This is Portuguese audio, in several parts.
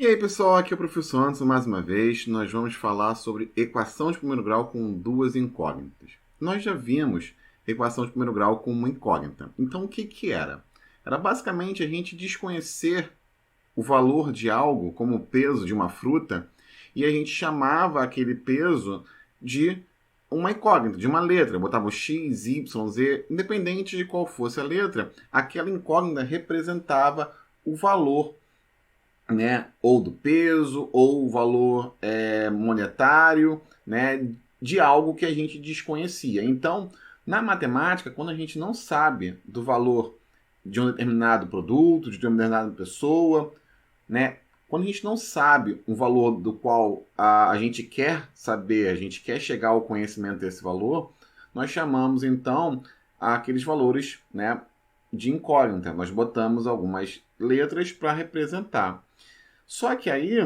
E aí pessoal, aqui é o professor Anderson mais uma vez. Nós vamos falar sobre equação de primeiro grau com duas incógnitas. Nós já vimos equação de primeiro grau com uma incógnita. Então o que era? Era basicamente a gente desconhecer o valor de algo, como o peso de uma fruta, e a gente chamava aquele peso de uma incógnita, de uma letra. Eu botava o X, Y, Z, independente de qual fosse a letra, aquela incógnita representava o valor, né, ou do peso, ou o valor monetário, né, de algo que a gente desconhecia. Então, na matemática, quando a gente não sabe do valor de um determinado produto, de uma determinada pessoa, né, quando a gente não sabe o valor do qual a gente quer saber, a gente quer chegar ao conhecimento desse valor, nós chamamos então aqueles valores, né, de incógnita. Nós botamos algumas letras para representar. Só que aí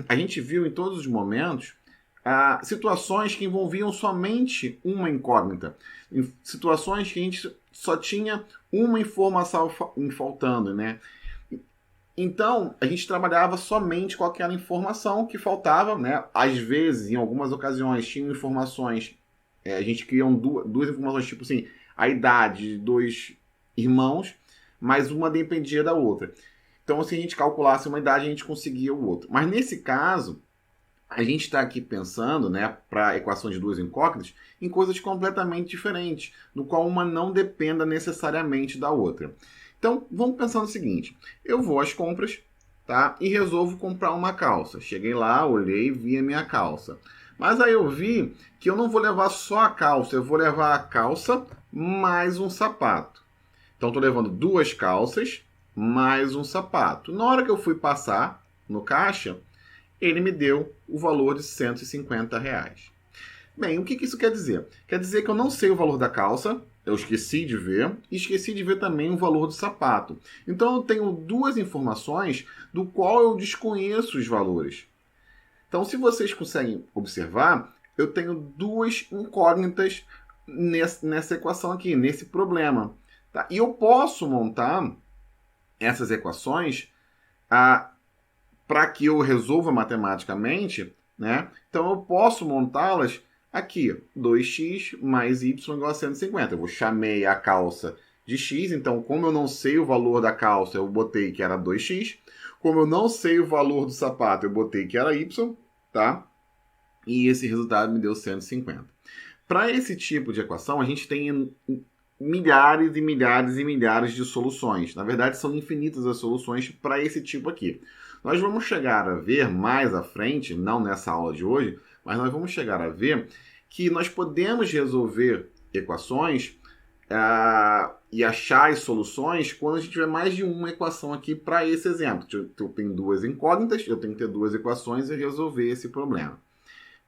a gente viu em todos os momentos situações que envolviam somente uma incógnita, em situações que a gente só tinha uma informação faltando, né? Então, a gente trabalhava somente com aquela informação que faltava, né? Às vezes, em algumas ocasiões, tinham informações, a gente criou duas informações, tipo assim, a idade de dois irmãos, mas uma dependia da outra. Então, se a gente calculasse uma idade, a gente conseguia o outro. Mas nesse caso, a gente está aqui pensando, né, para equações de duas incógnitas, em coisas completamente diferentes, no qual uma não dependa necessariamente da outra. Então, vamos pensar no seguinte: eu vou às compras, tá, e resolvo comprar uma calça. Cheguei lá, olhei, vi a minha calça. Mas aí eu vi que eu não vou levar só a calça, eu vou levar a calça mais um sapato. Então, estou levando duas calças mais um sapato. Na hora que eu fui passar no caixa, ele me deu o valor de R$ 150. Bem, o que isso quer dizer? Quer dizer que eu não sei o valor da calça, eu esqueci de ver, e esqueci de ver também o valor do sapato. Então eu tenho duas informações do qual eu desconheço os valores. Então, se vocês conseguem observar, eu tenho duas incógnitas nessa equação aqui, nesse problema. Tá? E eu posso montar essas equações para que eu resolva matematicamente, né? Então eu posso montá-las aqui, 2x mais y igual a 150. Eu chamei a calça de x, então como eu não sei o valor da calça, eu botei que era 2x. Como eu não sei o valor do sapato, eu botei que era y, tá? E esse resultado me deu 150. Para esse tipo de equação, a gente tem milhares e milhares e milhares de soluções. Na verdade, são infinitas as soluções para esse tipo aqui. Nós vamos chegar a ver mais à frente, não nessa aula de hoje, mas nós vamos chegar a ver que nós podemos resolver equações e achar as soluções quando a gente tiver mais de uma equação aqui para esse exemplo. Eu tenho duas incógnitas, eu tenho que ter duas equações e resolver esse problema.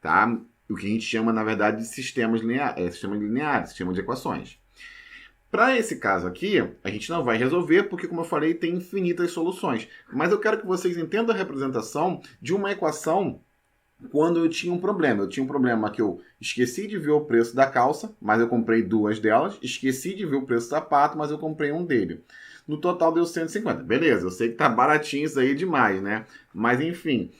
Tá? O que a gente chama, na verdade, de sistemas lineares, sistema de equações. Para esse caso aqui, a gente não vai resolver porque, como eu falei, tem infinitas soluções. Mas eu quero que vocês entendam a representação de uma equação quando eu tinha um problema. Eu tinha um problema que eu esqueci de ver o preço da calça, mas eu comprei duas delas. Esqueci de ver o preço do sapato, mas eu comprei um dele. No total deu 150. Beleza, eu sei que tá baratinho isso aí demais, né? Mas enfim,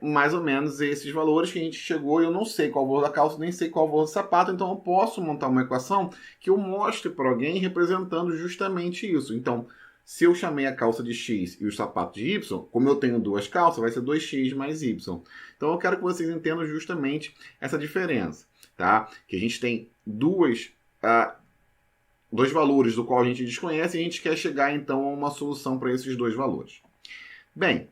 mais ou menos esses valores que a gente chegou. Eu não sei qual o valor da calça, nem sei qual o valor do sapato, então eu posso montar uma equação que eu mostre para alguém representando justamente isso. Então, se eu chamei a calça de X e o sapato de Y, como eu tenho duas calças, vai ser 2X mais Y. Então eu quero que vocês entendam justamente essa diferença, tá? Que a gente tem dois valores do qual a gente desconhece e a gente quer chegar então a uma solução para esses dois valores. Bem,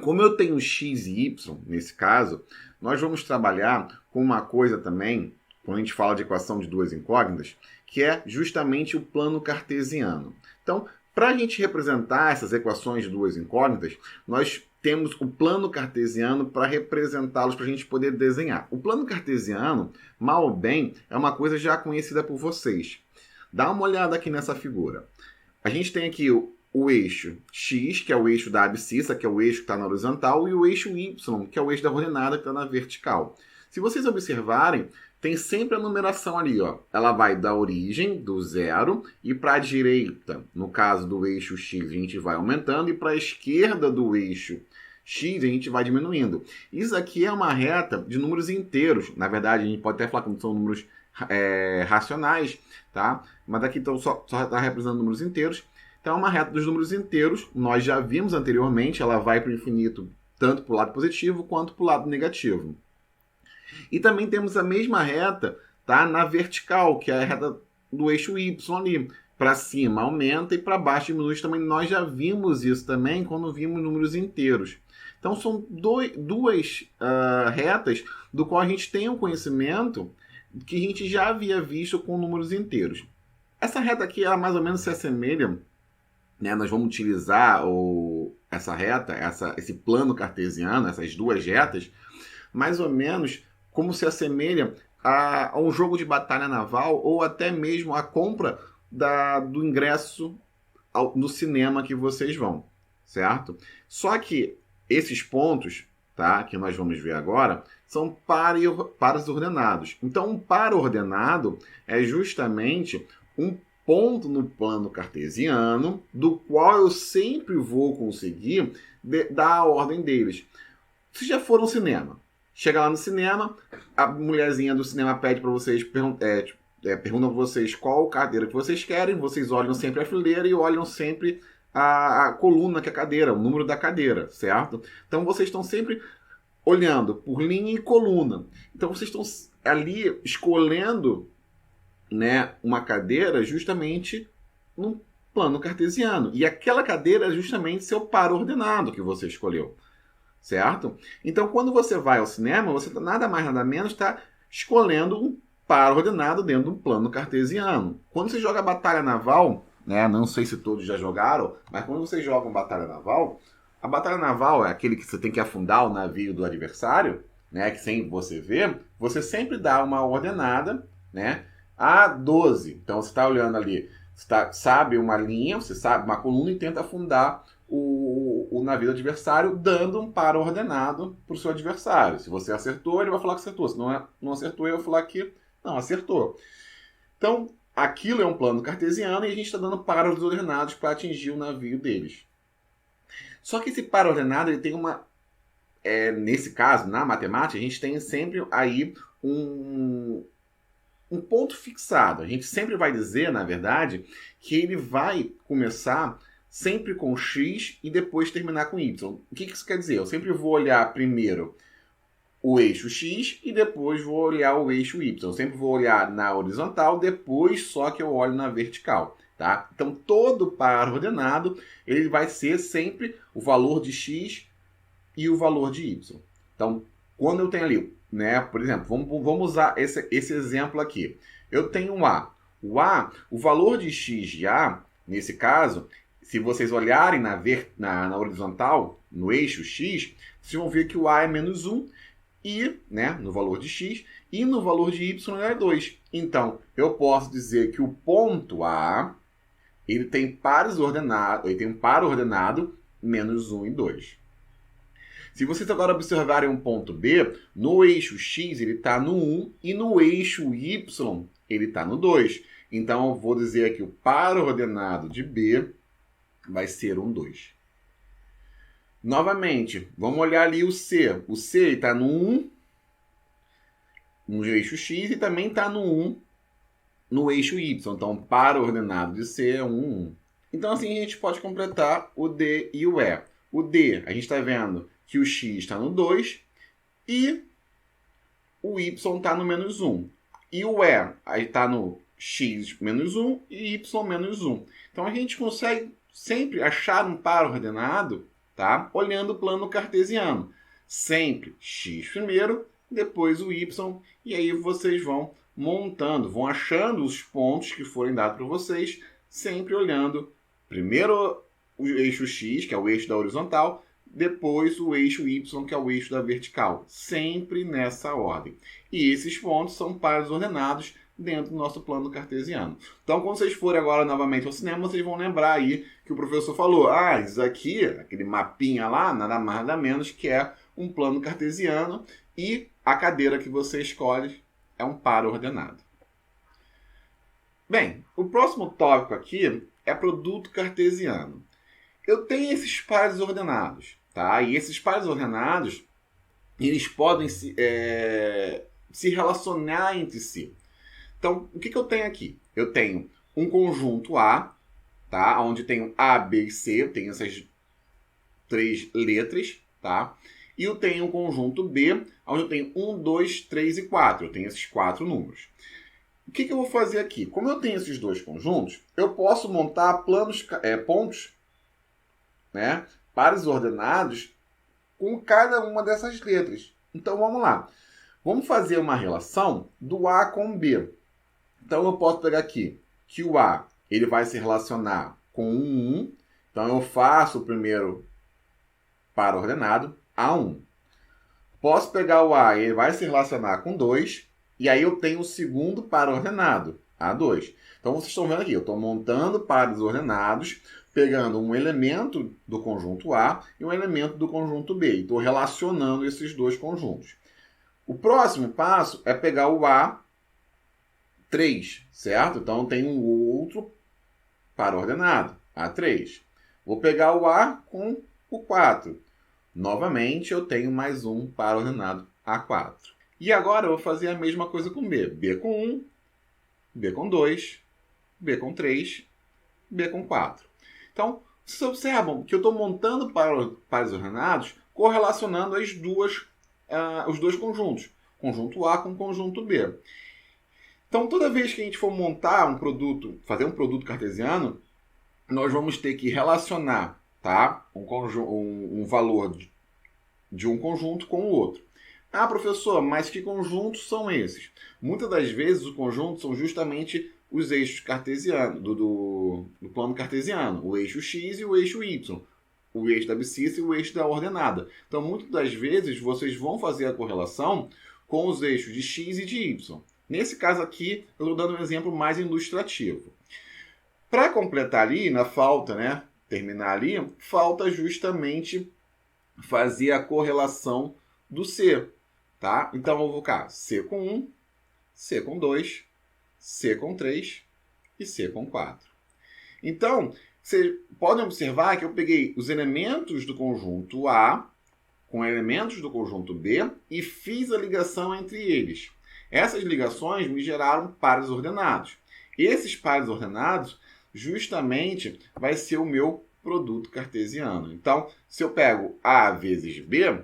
como eu tenho x e y nesse caso, nós vamos trabalhar com uma coisa também, quando a gente fala de equação de duas incógnitas, que é justamente o plano cartesiano. Então, para a gente representar essas equações de duas incógnitas, nós temos o plano cartesiano para representá-los, para a gente poder desenhar. O plano cartesiano, mal ou bem, é uma coisa já conhecida por vocês. Dá uma olhada aqui nessa figura. A gente tem aqui o eixo X, que é o eixo da abscissa, que é o eixo que está na horizontal, e o eixo Y, que é o eixo da ordenada, que está na vertical. Se vocês observarem, tem sempre a numeração ali, ó. Ela vai da origem, do zero, e para a direita, no caso do eixo X, a gente vai aumentando, e para a esquerda do eixo x a gente vai diminuindo. Isso aqui é uma reta de números inteiros. Na verdade, a gente pode até falar que são números racionais, tá? Mas aqui então só está representando números inteiros. Então é uma reta dos números inteiros. Nós já vimos anteriormente, ela vai para o infinito tanto para o lado positivo quanto para o lado negativo. E também temos a mesma reta, tá, na vertical, que é a reta do eixo y ali. Para cima aumenta e para baixo diminui também. Nós já vimos isso também quando vimos números inteiros. Então são duas retas do qual a gente tem um conhecimento que a gente já havia visto com números inteiros. Essa reta aqui, ela mais ou menos se assemelha, né? Nós vamos utilizar essa reta, esse plano cartesiano, essas duas retas, mais ou menos como se assemelha a um jogo de batalha naval ou até mesmo a compra do ingresso no cinema que vocês vão, certo? Só que esses pontos, tá, que nós vamos ver agora, são pares ordenados. Então, um par ordenado é justamente um ponto no plano cartesiano do qual eu sempre vou conseguir dar a ordem deles. Se já for no cinema, chega lá no cinema, a mulherzinha do cinema pede para vocês, pergunta para vocês qual cadeira que vocês querem, vocês olham sempre a fileira e olham sempre a coluna que é a cadeira, o número da cadeira, certo? Então vocês estão sempre olhando por linha e coluna. Então vocês estão ali escolhendo, né, uma cadeira justamente no plano cartesiano. E aquela cadeira é justamente seu par ordenado que você escolheu, certo? Então quando você vai ao cinema, você nada mais nada menos está escolhendo um par ordenado dentro de um plano cartesiano. Quando você joga batalha naval, né, não sei se todos já jogaram, mas quando você joga batalha naval, a batalha naval é aquele que você tem que afundar o navio do adversário, né, que sem você ver, você sempre dá uma ordenada, né, a 12. Então você está olhando ali, você sabe uma linha, você sabe uma coluna e tenta afundar o navio do adversário, dando um par ordenado para o seu adversário. Se você acertou, ele vai falar que acertou. Se não acertou, ele vai falar que não acertou. Então, aquilo é um plano cartesiano e a gente está dando pares ordenados para atingir o navio deles. Só que esse par ordenado, ele tem uma... nesse caso, na matemática, a gente tem sempre aí um ponto fixado. A gente sempre vai dizer, na verdade, que ele vai começar sempre com x e depois terminar com y. O que isso quer dizer? Eu sempre vou olhar primeiro o eixo x e depois vou olhar o eixo y. Eu sempre vou olhar na horizontal, depois só que eu olho na vertical. Tá? Então, todo par ordenado ele vai ser sempre o valor de x e o valor de y. Então, quando eu tenho ali, né, por exemplo, vamos usar esse exemplo aqui. Eu tenho um A. O valor de x de A, nesse caso, se vocês olharem na horizontal, no eixo x, vocês vão ver que o A é menos 1, e, né, no valor de x, e no valor de y é 2. Então, eu posso dizer que o ponto A, ele tem pares ordenados, ele tem um par ordenado menos 1 e 2. Se vocês agora observarem um ponto B, no eixo x ele está no 1 e no eixo y ele está no 2. Então, eu vou dizer que o par ordenado de B vai ser um 2. Novamente, vamos olhar ali o C. O C está no 1, no eixo X, e também está no 1, no eixo Y. Então, o par ordenado de C é 1, 1. Então, assim, a gente pode completar o D e o E. O D, a gente está vendo que o X está no 2 e o Y está no menos 1. E o E, aí está no X menos 1 e Y menos 1. Então, a gente consegue sempre achar um par ordenado, tá? Olhando o plano cartesiano. Sempre x primeiro, depois o y, e aí vocês vão montando, vão achando os pontos que forem dados para vocês, sempre olhando primeiro o eixo x, que é o eixo da horizontal, depois o eixo y, que é o eixo da vertical. Sempre nessa ordem. E esses pontos são pares ordenados dentro do nosso plano cartesiano. Então, quando vocês forem agora novamente ao cinema, vocês vão lembrar aí que o professor falou, isso aqui, aquele mapinha lá, nada mais nada menos que é um plano cartesiano e a cadeira que você escolhe é um par ordenado. Bem, o próximo tópico aqui é produto cartesiano. Eu tenho esses pares ordenados, tá? E esses pares ordenados, eles podem se relacionar entre si. Então, o que eu tenho aqui? Eu tenho um conjunto A, tá? Onde tenho A, B e C, eu tenho essas 3 letras, tá? E eu tenho um conjunto B, onde eu tenho 1, 2, 3 e 4. Eu tenho esses 4 números. O que eu vou fazer aqui? Como eu tenho esses 2 conjuntos, eu posso montar pontos, né? Pares ordenados com cada uma dessas letras. Então, vamos lá. Vamos fazer uma relação do A com o B. Então, eu posso pegar aqui que o A ele vai se relacionar com o 1. Então, eu faço o primeiro par ordenado, A1. Posso pegar o A e ele vai se relacionar com 2. E aí eu tenho o segundo par ordenado, A2. Então, vocês estão vendo aqui, eu estou montando pares ordenados, pegando um elemento do conjunto A e um elemento do conjunto B. E estou relacionando esses 2 conjuntos. O próximo passo é pegar o A3, certo? Então, tem um outro par ordenado, A3. Vou pegar o A com o 4. Novamente, eu tenho mais um par ordenado, A4. E agora eu vou fazer a mesma coisa com B. B com 1, B com 2, B com 3, B com 4. Então, vocês observam que eu estou montando pares ordenados correlacionando os 2 conjuntos. Conjunto A com conjunto B. Então, toda vez que a gente for montar um produto, fazer um produto cartesiano, nós vamos ter que relacionar, tá? um valor de um conjunto com o outro. Ah, professor, mas que conjuntos são esses? Muitas das vezes os conjuntos são justamente os eixos cartesianos, do plano cartesiano. O eixo x e o eixo y. O eixo da abscissa e o eixo da ordenada. Então, muitas das vezes, vocês vão fazer a correlação com os eixos de x e de y. Nesse caso aqui, eu estou dando um exemplo mais ilustrativo. Para completar ali, terminar ali, falta justamente fazer a correlação do C, tá? Então, eu vou colocar C com 1, C com 2, C com 3 e C com 4. Então, vocês podem observar que eu peguei os elementos do conjunto A com elementos do conjunto B e fiz a ligação entre eles. Essas ligações me geraram pares ordenados. Esses pares ordenados, justamente, vai ser o meu produto cartesiano. Então, se eu pego A vezes B,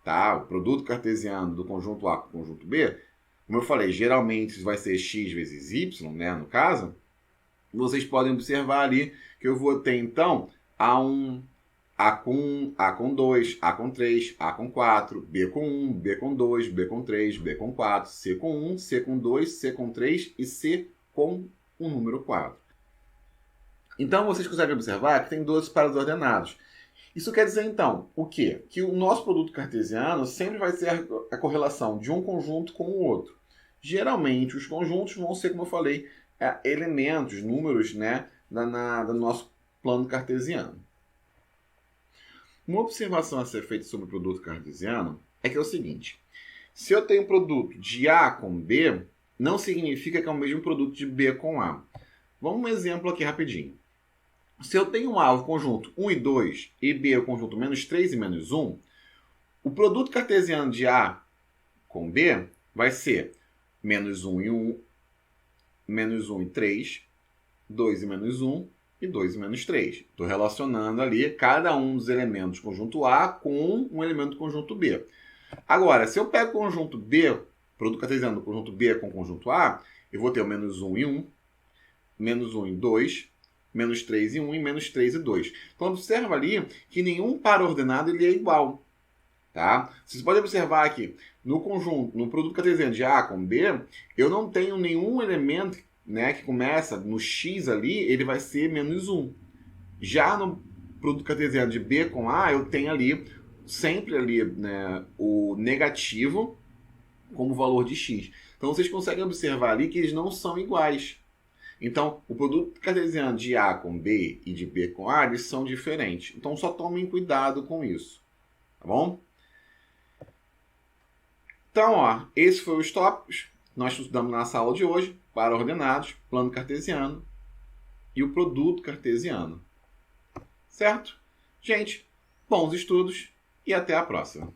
tá? O produto cartesiano do conjunto A com o conjunto B, como eu falei, geralmente vai ser x vezes y, né, no caso. Vocês podem observar ali que eu vou ter, então, A1, A com 1, A com 2, A com 3, A com 4, B com 1, B com 2, B com 3, B com 4, C com 1, C com 2, C com 3 e C com o número 4. Então, vocês conseguem observar que tem 12 pares ordenados. Isso quer dizer, então, o quê? Que o nosso produto cartesiano sempre vai ser a correlação de um conjunto com o outro. Geralmente, os conjuntos vão ser, como eu falei, elementos, números, né, do nosso plano cartesiano. Uma observação a ser feita sobre o produto cartesiano é que é o seguinte. Se eu tenho um produto de A com B, não significa que é o mesmo produto de B com A. Vamos um exemplo aqui rapidinho. Se eu tenho A o conjunto 1 e 2 e B o conjunto menos 3 e menos 1, o produto cartesiano de A com B vai ser menos 1 e 1, menos 1 e 3, 2 e menos 1 e 2 e menos 3. Estou relacionando ali cada um dos elementos do conjunto A com um elemento do conjunto B. Agora, se eu pego o conjunto B, produto cartesiano do conjunto B com o conjunto A, eu vou ter o menos 1 e 1, menos 1 e 2, menos 3 e 1 e menos 3 e 2. Então, observa ali que nenhum par ordenado ele é igual. Tá? Vocês podem observar aqui, no produto cartesiano de A com B, eu não tenho nenhum elemento, né, que começa no X ali, ele vai ser menos 1. Já no produto cartesiano de B com A, eu tenho ali, sempre ali, né, o negativo como valor de X. Então, vocês conseguem observar ali que eles não são iguais. Então, o produto cartesiano de A com B e de B com A, eles são diferentes. Então, só tomem cuidado com isso. Tá bom? Então, ó, esses foram os tópicos que nós estudamos na aula de hoje, para ordenados, plano cartesiano e o produto cartesiano. Certo? Gente, bons estudos e até a próxima!